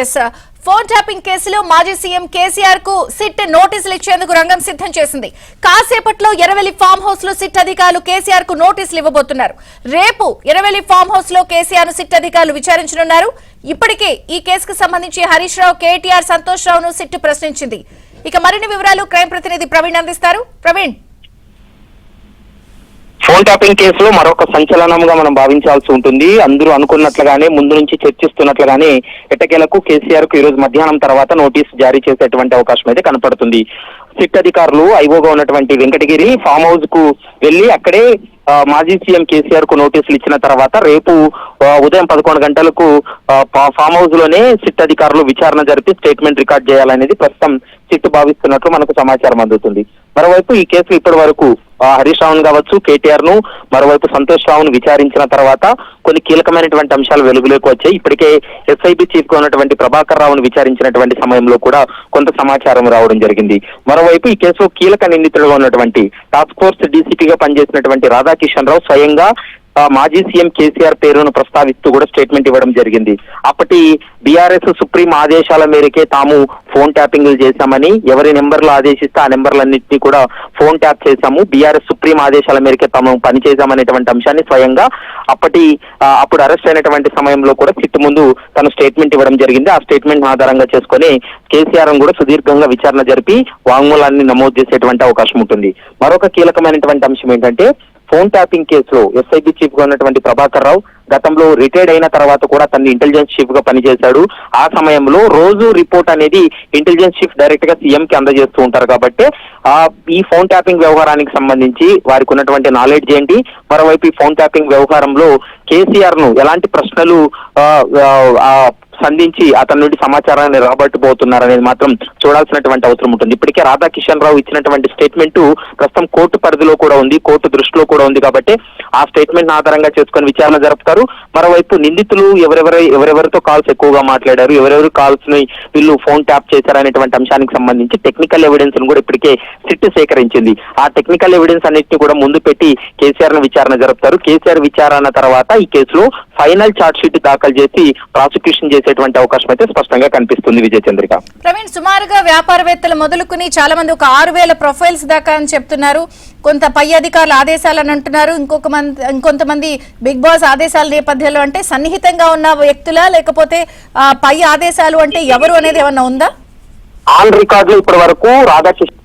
Yes phone tapping కేసులో మాజీ CM KCR కు సిట్ నోటీసులు ఇచ్చేందుకు రంగం సిద్ధం చేసింది. కాసేపట్లో ఎర్రవెల్లి ఫామ్ హౌస్ లో సిట్ అధికారులు కేసీఆర్ కు నోటీసులు ఇవ్వబోతున్నారు. రేపు ఎర్రవెల్లి ఫామ్ హౌస్ లో కేసీఆర్ ను సిట్ అధికారులు విచారించనున్నారు. ఇప్పటికే ఈ కేసుకు సంబంధించి హరీష్ రావు, కేటీఆర్, సంతోష్ రావును సిట్ ప్రశ్నించింది. ఇక మరిన్ని వివరాలు క్రైమ్ ప్రతినిధి ప్రవీణ్ అందిస్తారు. ప్రవీణ్, ఫోన్ ట్యాపింగ్ కేసులో మరొక సంచలనంగా మనం భావించాల్సి ఉంటుంది. అందరూ అనుకున్నట్లుగానే ముందు నుంచి చర్చిస్తున్నట్లుగానే ఎట్టకేలకు కేసీఆర్ కు ఈ రోజు మధ్యాహ్నం తర్వాత నోటీసు జారీ చేసేటువంటి అవకాశం అయితే కనపడుతుంది. సిట్ అధికారులు ఐఓగా ఉన్నటువంటి వెంకటగిరి ఫామ్ హౌస్ కు వెళ్లి అక్కడే మాజీ సీఎం కేసీఆర్ కు నోటీసులు ఇచ్చిన తర్వాత రేపు ఉదయం 11 గంటలకు ఫామ్ హౌస్ లోనే సిట్ అధికారులు విచారణ జరిపి స్టేట్మెంట్ రికార్డ్ చేయాలనేది ప్రస్తుతం సిట్ భావిస్తున్నట్లు మనకు సమాచారం అందుతుంది. మరోవైపు ఈ కేసు ఇప్పటి వరకు హరీష్ రావును కావచ్చు, కేటీఆర్ ను, మరోవైపు సంతోష్ రావును విచారించిన తర్వాత కొన్ని కీలకమైనటువంటి అంశాలు వెలుగులోకి వచ్చాయి. ఇప్పటికే ఎస్ఐబి చీఫ్ గా ఉన్నటువంటి ప్రభాకర్ రావును విచారించినటువంటి సమయంలో కూడా కొంత సమాచారం రావడం జరిగింది. మరోవైపు ఈ కేసులో కీలక నిందితులుగా ఉన్నటువంటి టాస్క్ ఫోర్స్ డీసీపీగా పనిచేసినటువంటి రాధాకిషన్ రావు స్వయంగా మాజీ సీఎం కేసీఆర్ పేరును ప్రస్తావిస్తూ కూడా స్టేట్మెంట్ ఇవ్వడం జరిగింది. అప్పటి బీఆర్ఎస్ సుప్రీం ఆదేశాల మేరకే తాము ఫోన్ ట్యాపింగ్లు చేశామని, ఎవరి నెంబర్లు ఆదేశిస్తే ఆ నెంబర్లన్నింటినీ కూడా ఫోన్ ట్యాప్ చేశాము, బీఆర్ఎస్ సుప్రీం ఆదేశాల మేరకే తాము పనిచేశామనేటువంటి అంశాన్ని స్వయంగా అప్పుడు అరెస్ట్ అయినటువంటి సమయంలో కూడా సిట్ ముందు తను స్టేట్మెంట్ ఇవ్వడం జరిగింది. ఆ స్టేట్మెంట్ ఆధారంగా చేసుకుని కేసీఆర్ కూడా సుదీర్ఘంగా విచారణ జరిపి వాంగ్మూలాన్ని నమోదు చేసేటువంటి అవకాశం ఉంటుంది. మరొక కీలకమైనటువంటి అంశం ఏంటంటే, ఫోన్ ట్యాపింగ్ కేసులో ఎస్ఐబి చీఫ్ గా ఉన్నటువంటి ప్రభాకర్ రావు గతంలో రిటైర్డ్ అయిన తర్వాత కూడా తన ఇంటెలిజెన్స్ చీఫ్ గా పనిచేశాడు. ఆ సమయంలో రోజు రిపోర్ట్ అనేది ఇంటెలిజెన్స్ చీఫ్ డైరెక్ట్ గా సీఎం కి అందజేస్తూ ఉంటారు. కాబట్టి ఈ ఫోన్ ట్యాపింగ్ వ్యవహారానికి సంబంధించి వారికి ఉన్నటువంటి నాలెడ్జ్ ఏంటి, మరోవైపు ఈ ఫోన్ ట్యాపింగ్ వ్యవహారంలో కేసీఆర్ ను ఎలాంటి ప్రశ్నలు సంధించి అతని నుండి సమాచారాన్ని రాబట్టబోతున్నారనేది మాత్రం చూడాల్సినటువంటి అవసరం ఉంటుంది. ఇప్పటికే రాధాకిషన్ రావు ఇచ్చినటువంటి స్టేట్మెంట్ ప్రస్తుతం కోర్టు పరిధిలో కూడా ఉంది, కోర్టు దృష్టిలో కూడా ఉంది. కాబట్టి ఆ స్టేట్మెంట్ ఆధారంగా చేసుకుని విచారణ జరుపుతారు. మరోవైపు నిందితులు ఎవరెవరితో కాల్స్ ఎక్కువగా మాట్లాడారు, ఎవరెవరు కాల్స్ ని వీళ్ళు ఫోన్ ట్యాప్ చేశారనేటువంటి అంశానికి సంబంధించి టెక్నికల్ ఎవిడెన్స్ ను కూడా ఇప్పటికే సిట్ సేకరించింది. ఆ టెక్నికల్ ఎవిడెన్స్ అన్నింటినీ కూడా ముందు పెట్టి కేసీఆర్ ను విచారణ జరుపుతారు. కేసీఆర్ విచారణ తర్వాత ఈ కేసులో ఫైనల్ ఛార్జ్ షీట్ దాఖలు చేసి ప్రాసిక్యూషన్ చేసేటువంటి అవకాశం అయితే స్పష్టంగా కనిపిస్తుంది. విజయ చంద్రిక. ప్రవీణ్, సుమారుగా వ్యాపారవేత్తలు మొదలుకుని చాలా మంది ఒక 6,000 ప్రొఫైల్స్ దాకా అని చెప్తున్నారు. కొంత పై అధికారుల ఆదేశాలని అంటున్నారు, ఇంకొంతమంది బిగ్ బాస్ ఆదేశాల నేపథ్యంలో. అంటే సన్నిహితంగా ఉన్న వ్యక్తులా, లేకపోతే పై ఆదేశాలు అంటే ఎవరు అనేది ఏమన్నా ఉందా? ఆన్ రికార్డులో ఇప్పటి వరకు రాధాకృష్ణ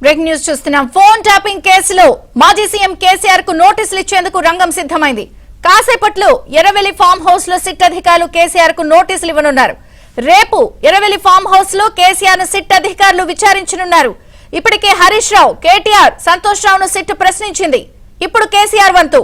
బ్రేకింగ్ న్యూస్ చూస్తున్నాం. ఫోన్ ట్యాపింగ్ కేసులో మాజీ సీఎం కేసీఆర్ కు నోటీసులు ఇచ్చేందుకు రంగం సిద్ధమైంది. కాసేపట్లో ఎర్రవెల్లి ఫామ్ హౌస్ లో సిట్ అధికారులు కేసీఆర్ కు నోటీసులు ఇవ్వనున్నారు. రేపు ఎర్రవెల్లి ఫామ్ హౌస్ లో కేసీఆర్ ను సిట్ అధికారులు విచారించనున్నారు. ఇప్పటికే హరీష్ రావు, కేటీఆర్, సంతోష్ రావును సిట్ ప్రశ్నించింది. ఇప్పుడు కేసీఆర్ వంతు.